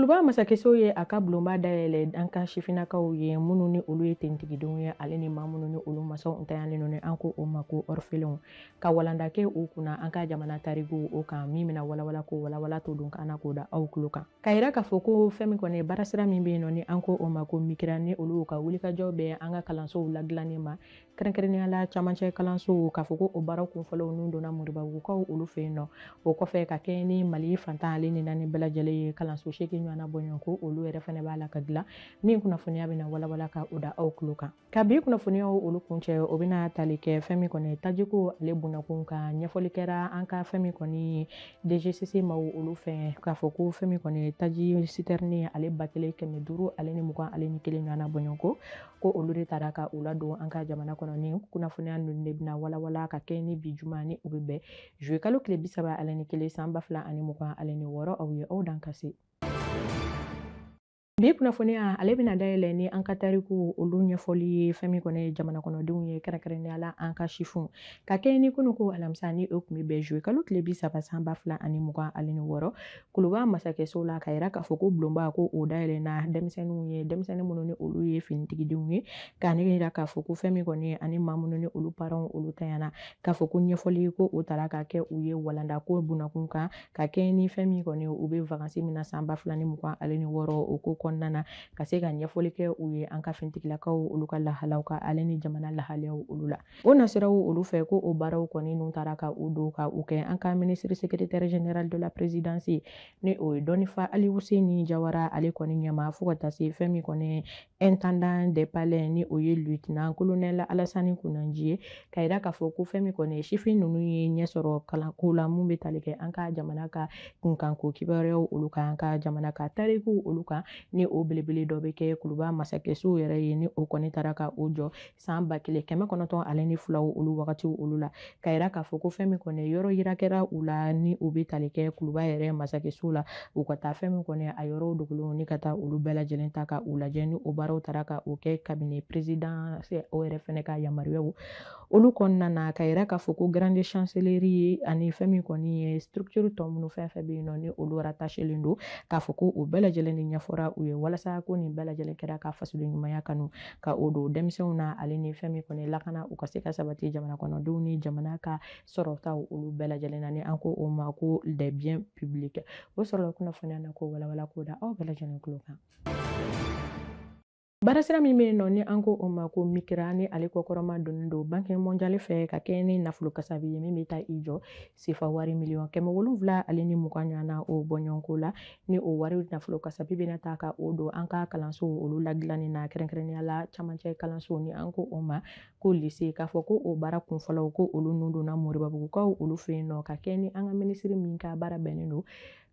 Kuluba masakɛso ye a ka bulonba dayɛlɛ an ka sifinnakaw ye minnu ni olu ye tentigidenw ye ale ni maa minnu ni olu masaw ntanyalen nɔ an ko o ma ko orphelinw ka walanda kɛ u kunna an ka jamana tariku o kan min bɛna walawala ko walawala to dun kana k'o da aw tulo kan ka yira k'a fɔ ko fɛn min kɔni baara sira min bɛ yen nɔ ni an ko o ma ko mikira ni olu ka wulikajɔ bɛ an ka kalansow ladilannen ma kɛrɛnkɛrɛnnenya la camancɛ kalansow k'a fɔ ko o baara kunfɔlɔw n'u donna Moribabugukaw olu fɛ yen nɔ o kɔfɛ ka kɛ ni Mali fantan ale ni naani bɛɛ lajɛlen ye kalanso 8 ɲɔgɔnna bɔɲɔgɔn ko olu yɛrɛ fɛnɛ b'a la ka dilan min kunnafoniya bɛna walawala ka o da aw tulo kan ka bi kunnafoniyaw olu kuncɛ o bɛna tali kɛ fɛn min kɔni tajiko ale bunakun ka ɲɛfɔli kɛra an ka fɛn min kɔni DGCC maw olu fɛ k'a fɔ ko fɛn min kɔni taji citerne ale 1500 ale ni 21 ɲɔgɔnna bɔɲɔgɔn ko olu de taara ka u ladon an ka jamana kɔnɔ ni kunnafoniya ninnu de bɛna walawala ka kɛ ni bi juma ni u bɛ bɛn juillet kalo tile 31 san 2026 aw ye aw dan kasi bi kunnafoniya ale bɛna dayɛlɛ ni an ka tariku olu ɲɛfɔli ye fɛn min kɔni jamana kɔnɔdenw ye kɛrɛnkɛrɛnnenya la an ka sifinw ka kɛ ni kunu ko alamisa ni o tun bɛ bɛn juillet kalo tile 30 san 2026 Kuluba masakɛso la ka yira k'a fɔ ko bulonba ko o dayɛlɛna denmisɛnninw ye denmisɛnnin minnu ni olu ye finitigidenw ye k'a yira k'a fɔ ko fɛn min kɔni ani maa minnu ni olu parents olu tanyana k'a fɔ ko ɲɛfɔli ko o taara ka kɛ u ye walanda ko bunakun kan ka kɛ ni fɛn min kɔni u bɛ vacances min na san 2026 o ko kɔnɔna ka se ka ɲɛfɔli kɛ u ye an ka fintigilakaw olu ka lahalaw ka ale ni jamana lahalaw olu la o nasiraw olu fɛ ko o baaraw kɔni n'u taara ka u don ka u kɛ an ka ministre secrétaire général de la présidence ni o ye dɔnnifa Ali Huseni Jawara ale kɔni ɲɛma fo ka taa se fɛn min kɔni intendant des palais ni o ye lieutenant colonel Alassane Kunanji ye ka yira k'a fɔ ko fɛn min kɔni sifin ninnu ye ɲɛ sɔrɔ kalanko la mun bɛ tali kɛ an ka jamana ka kunkanko kibaruyaw olu kan an ka jamana ka tariku olu kan ni o belebele dɔ bɛ kɛ Kuluba masakɛso yɛrɛ ye ni o kɔni taara ka o jɔ san 1902 olu wagatiw olu la ka yira k'a fɔ ko fɛn min kɔni yɔrɔ yira kɛra u la ni o bɛ tali kɛ Kuluba yɛrɛ masakɛso la u ka taa fɛn min kɔni a yɔrɔw dogolen ni ka taa olu bɛɛ lajɛlen ta ka u lajɛ ni o baaraw taara ka o kɛ cabinet président o yɛrɛ fɛnɛ ka yamaruyaw olu kɔnɔna na ka yira k'a fɔ ko grande chancellerie ani fɛn min kɔni ye structure tɔ minnu fɛn fɛn bɛ yen nɔ ni olu rattachelen don k'a fɔ ko o bɛɛ lajɛlen ni ɲɛfɔra u ye walasa ko nin bɛɛ lajɛlen kɛra ka fasoden ɲumanya kanu ka o don denmisɛnw na ale ni fɛn min kɔni lakana u ka se ka sabati jamana kɔnɔdenw ni jamana ka sɔrɔtaw olu bɛɛ lajɛlen na ni an ko o ma ko des biens publics o sɔrɔla kunnafoniya na ko walawala ko da aw bɛɛ lajɛlen tulo kan baarasira min bɛ yen nɔ ni an ko o ma ko mikira ni ale kɔkɔrɔma donnen don banque mondiale fɛ ka kɛ ni nafolo kasabi ye min bɛ taa i jɔ sefa wari miliyɔn 720 ale ni 20 ɲɔgɔnna o bɔɲɔgɔnko la ni o wari nafolo kasabi bɛna taa ka o don an ka kalanso olu ladilanni na kɛrɛnkɛrɛnnenya la camancɛ kalanso ni an ko o ma ko lycée k'a fɔ ko o baara kunfɔlɔw ko olu nun donna Moribabugukaw olu fɛ yen nɔ ka kɛ ni an ka minisiri min ka baara bɛnnen don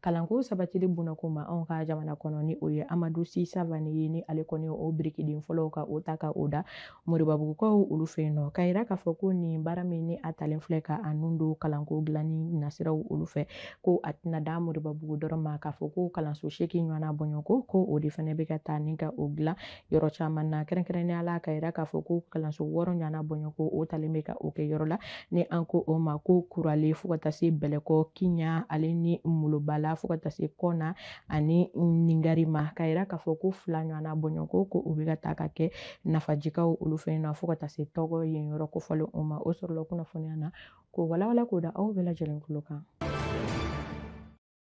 kalanko sabatili bunakun ma anw ka jamana kɔnɔ ni o ye Amadu Sisa Vane ye ni ale kɔni o birikiden fɔlɔw ka o ta ka o da Moribabugukaw olu fɛ yen nɔ ka yira k'a fɔ ko nin baara min ni a talen filɛ ka a nun don kalanko dilanni nasiraw olu fɛ ko a tɛna da Moribabugu dɔrɔn ma k'a fɔ ko kalanso 8 ɲɔgɔnna bɔɲɔgɔnko ko o de fɛnɛ bɛ ka taa ni ka o dilan yɔrɔ caman na kɛrɛnkɛrɛnnenya la ka yira k'a fɔ ko kalanso 6 ɲɔgɔnna bɔɲɔgɔnko o talen bɛ ka o kɛ yɔrɔ la ni an ko o ma ko kurale fo ka taa se Bɛlɛkɔ Kiɲa ale ni Molobala fo ka taa se Kɔna ani Ningari ma ka yira k'a fɔ ko 2 ɲɔgɔnna bɔɲɔgɔnko ko o bɛ ka taa ka kɛ nafajikaw olu fɛ yen nɔ fo ka taa se tɔgɔ yen yɔrɔ kofɔlen o ma o sɔrɔla kunnafoniya na ko walawala k'o da aw bɛɛ lajɛlen tulo kan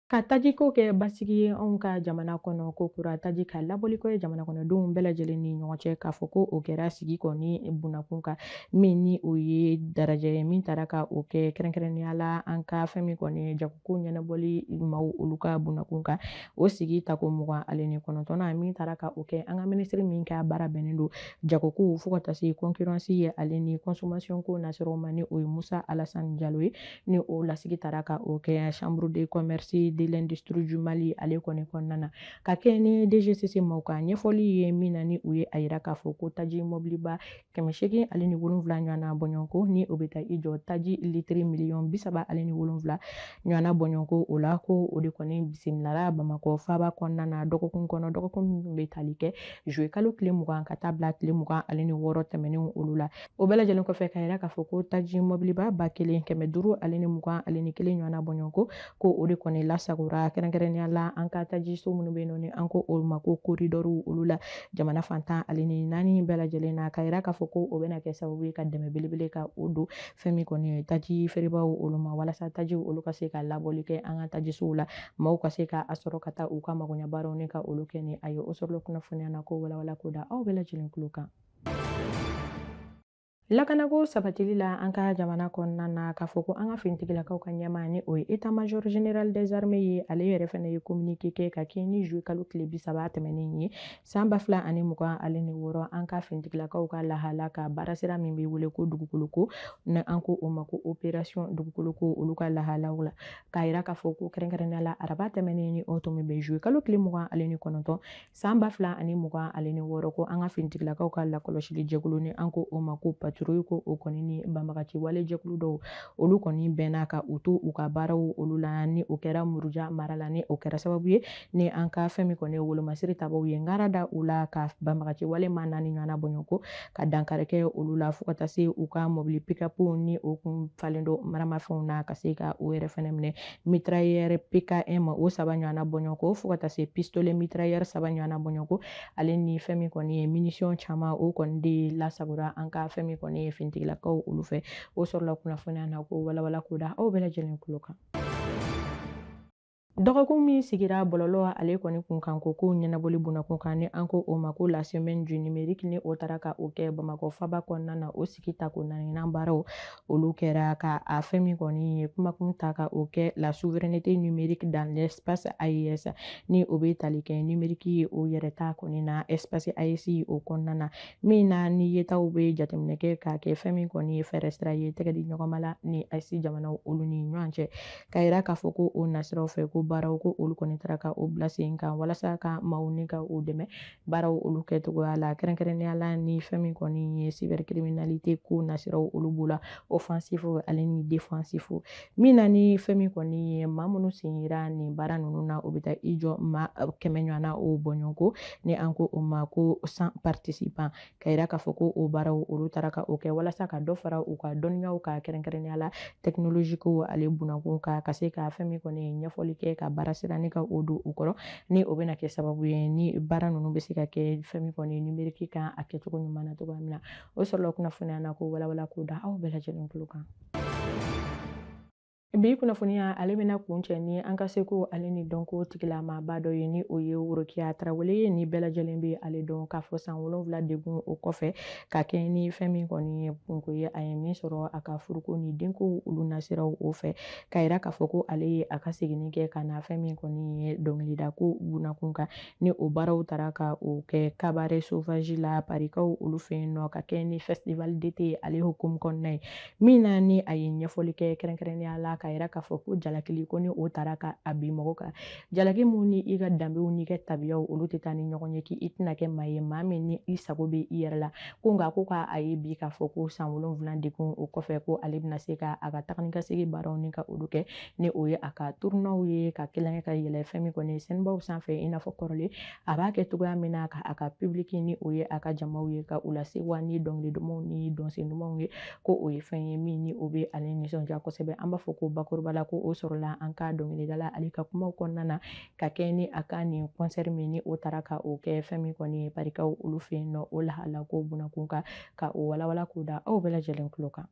ka tajiko kɛ basigi ye anw ka jamana kɔnɔ ko kura taji ka labɔli kɛ jamana kɔnɔdenw bɛɛ lajɛlen ni ɲɔgɔn cɛ k'a fɔ ko o kɛra sigi kɔni bunakun kan min ni o ye daraja ye min taara ka o kɛ kɛrɛnkɛrɛnnenya la an ka fɛn min kɔni jagoko ɲɛnabɔli maaw olu ka bunakun kan o sigi tako 29 min taara ka o kɛ an ka minisiri min ka baara bɛnnen don jagoko fo ka taa se concurrence ye ale ni consommation ko nasiraw ma ni o ye Musa Alassane Jalo ye ni o lasigi taara ka o kɛ chambre de commerce de l'industrie du Mali ale kɔni kɔnɔna na ka kɛ ni DGCC maw ka ɲɛfɔli ye min na ni u ye a yira k'a fɔ ko taji mobiliba 800 ale ni 7 ɲɔgɔnna bɔɲɔgɔnko ni o bɛ taa i jɔ taji litiri miliyɔn 30 ale ni 7 ɲɔgɔnna bɔɲɔgɔnko o la ko o de kɔni bisimilara Bamakɔ faaba kɔnɔna na dɔgɔkun kɔnɔ dɔgɔkun min bɛ tali kɛ juillet kalo tile 20 ka taa bila tile 20 ale ni 6 tɛmɛnenw olu la o bɛɛ lajɛlen kɔfɛ ka yira k'a fɔ ko taji mobiliba 1500 ale ni 20 ale ni 1 ɲɔgɔnna bɔɲɔgɔnko ko o de kɔni lasa lasagora kɛrɛnkɛrɛnnenya la an ka tajiso minnu bɛ yen ni an ko olu ma ko koridɔriw olu la jamana fantan ale ni naani bɛɛ lajɛlen na ka yira k'a fɔ ko o bɛna kɛ sababu ye ka dɛmɛ belebele ka o don fɛn min kɔni ye taji feerebaw olu ma walasa tajiw olu ka se ka labɔli kɛ an ka tajisow la maaw ka se ka sɔrɔ ka taa u ka magoɲɛbaaraw ni ka olu kɛ ni a ye o sɔrɔla kunnafoniya na ko walawala ko da aw bɛɛ lajɛlen tulo kan. Lakanako sabatili la an ka jamana kɔnɔna na k'a fɔ ko an ka finitigilakaw ka ɲɛmaa ni o ye état major général des armées ye ale yɛrɛ fɛnɛ ye communiqué kɛ ka kɛɲɛ ni juillet kalo tile 30 tɛmɛnen ye san 2026 an ka finitigilakaw ka lahala ka baarasira min bɛ wele ko dugukoloko na an ko o ma ko opération dugukoloko olu ka lahalaw la k'a yira k'a fɔ ko kɛrɛnkɛrɛnnenya la araba tɛmɛnen ni o tun bɛ juillet kalo tile 29 san 2026 ko an ka finitigilakaw ka lakɔlɔsili jɛkulu ni an ko o ma ko patrouille ko o kɔni ni banbagaci wale jɛkulu dɔw olu kɔni bɛnna ka u to u ka baaraw olu la ni o kɛra muruja mara la ni o kɛra sababu ye ni an ka fɛn min kɔni ye wolomasiri tabaw ye ngara da u la ka banbagaci wale ma naani ɲɔgɔnna bɔɲɔgɔnko ka dankari kɛ olu la fo ka taa se u ka mobili pick-up ni o kun falen do maramafɛnw na ka se ka o yɛrɛ fɛnɛ minɛ mitrailleur PKM o 3 ɲɔgɔnna bɔɲɔgɔnko fo ka taa se pistolet mitrailleur 3 ɲɔgɔnna bɔɲɔgɔnko ale ni fɛn min kɔni ye munition caman o kɔni de lasagora an ka fɛn min kɔni ye finitigilakaw olu fɛ o sɔrɔla kunnafoniya na ko walawala ko da aw bɛɛ lajɛlen tulo kan. Dɔgɔkun min sigira bɔlɔlɔ ale kɔni kun kan ko ɲɛnabɔli bunakun kan ni an ko o ma ko la semaine du numérique ni o taara ka o kɛ Bamakɔ faba kɔnɔna na o sigi ta ko naaninan baaraw olu kɛra ka a fɛn min kɔni ye kumakun ta ka o kɛ la souveraineté numérique dans l'espace AES ni o bɛ tali kɛ numérique ye o yɛrɛ ta kɔni na espace AES o kɔnɔna na min na ni yetaw bɛ jateminɛ kɛ ka kɛ fɛn min kɔni ye fɛɛrɛ sira ye tɛgɛ di ɲɔgɔnma la ni AES jamanaw olu ni ɲɔgɔn cɛ ka yira k'a fɔ ko o nasiraw fɛ ko baaraw ko olu kɔni taara ka o bila sen kan walasa ka maaw ni ka o dɛmɛ baaraw olu kɛcogoya la kɛrɛnkɛrɛnnenya la ni fɛn min kɔni ye cybercriminalité ko nasiraw olu b'o la offensif ale ni défensif min na ni fɛn min kɔni ye maa minnu sen yera nin baara ninnu na o bɛ taa i jɔ maa 100 ɲɔgɔnna o bɔɲɔgɔnko ni an ko o ma ko 100 participants ka yira k'a fɔ ko o baaraw olu taara ka o kɛ walasa ka dɔ fara u ka dɔnniyaw ka kɛrɛnkɛrɛnnenya la technologie ko ale bunakun ka se ka fɛn min kɔni ye ɲɛfɔli kɛ ka baara sira ni ka o don u kɔrɔ ni o bɛna kɛ sababu ye ni baara ninnu bɛ se ka kɛ fɛn min kɔni numérique kan a kɛcogo ɲuman na cogoya min na o sɔrɔla kunnafoniya na ko walawala ko da aw bɛɛ lajɛlen tulo kan. Bi kunnafoniya ale bɛna kun cɛ ni an ka seko ale ni dɔnko tigilamaaba dɔ ye ni o ye Worokiya Tarawele ye ni bɛɛ lajɛlen bɛ ale dɔn k'a fɔ san 7 degun o kɔfɛ ka kɛ ni fɛn min kɔni ye kunko ye a ye min sɔrɔ a ka furuko ni denko olu nasiraw o fɛ ka yira k'a fɔ ko ale ye a ka seginni kɛ ka na fɛn min kɔni ye dɔnkilidako bunakun kan ni o baaraw taara ka o kɛ cabaret sauvage la parikaw olu fɛ yen nɔ ka kɛ ni festival d'été ale hukumu kɔnɔna ye min na ni a ye ɲɛfɔli kɛ kɛrɛnkɛrɛnnenya la ka yira k'a fɔ ko jalakili ko ni o taara ka a bi mɔgɔ kan jalaki mun ni i ka danbew n'i ka tabiyaw olu tɛ taa ni ɲɔgɔn ye k'i tɛna kɛ maa ye maa min ni i sago bɛ i yɛrɛ la ko nka ko k'a ye bi k'a fɔ ko san 7 degun o kɔfɛ ko ale bɛna se ka a ka tagani ka segin baaraw ni ka olu kɛ ni o ye a ka tournaw ye ka kɛlɛnkɛ ka yɛlɛ fɛn min kɔni ye sɛnbaw sanfɛ i n'a fɔ kɔrɔlen a b'a kɛ cogoya min na ka a ka public ni o ye a ka jamaw ye ka u lase wa ni dɔnkili dumanw ni dɔnsen dumanw ye ko o ye fɛn ye min ni o bɛ ale nisɔndiya kosɛbɛ an b'a fɔ ko bakuruba la ko o sɔrɔla an ka dɔnkilidala ale ka kumaw kɔnɔna na ka kɛ ni a ka nin concert min ni o taara ka o kɛ fɛn min kɔni ye parikaw olu fɛ yen nɔ o lahala ko bunakun kan ka o walawala k'o da aw bɛɛ lajɛlen tulo kan.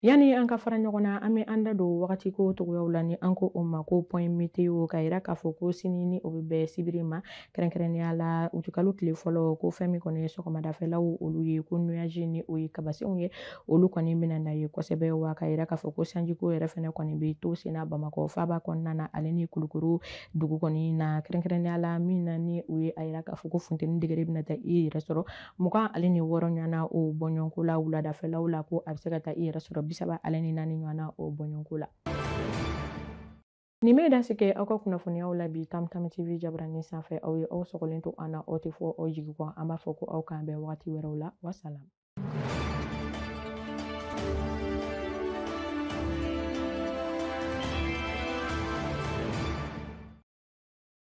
Yani an ka fara ɲɔgɔn na an bɛ an da don wagati ko togoyaw la ni an ko o ma ko point météo ka yira k'a fɔ ko sini ni o bɛ bɛn sibiri ma kɛrɛnkɛrɛnnenya la utikalo tile fɔlɔ ko fɛn min kɔni ye sɔgɔmadafɛlaw olu ye ko nuage ni o ye kabasenw ye olu kɔni bɛna na ye kosɛbɛ wa ka yira k'a fɔ ko sanjiko yɛrɛ fɛnɛ kɔni bɛ to senna Bamakɔ faba kɔnɔna na ale ni Kulukoro dugu kɔni na kɛrɛnkɛrɛnnenya la min na ni o ye a yira k'a fɔ ko funteni degere bɛna taa i yɛrɛ sɔrɔ 26 ɲɔgɔnna o bɔɲɔgɔnko la wuladafɛlaw la ko a bɛ se ka taa i yɛrɛ sɔrɔ 34 ɲɔgɔnna o bɔɲɔgɔnko la. Nin bɛ dan sigi aw ka kunnafoniyaw la bi Tamtam TV jabaranin sanfɛ aw ye aw sɔgɔlen to an na aw tɛ fɔ aw jigi kɔ an b'a fɔ ko aw k'an bɛn wagati wɛrɛw la wasalam.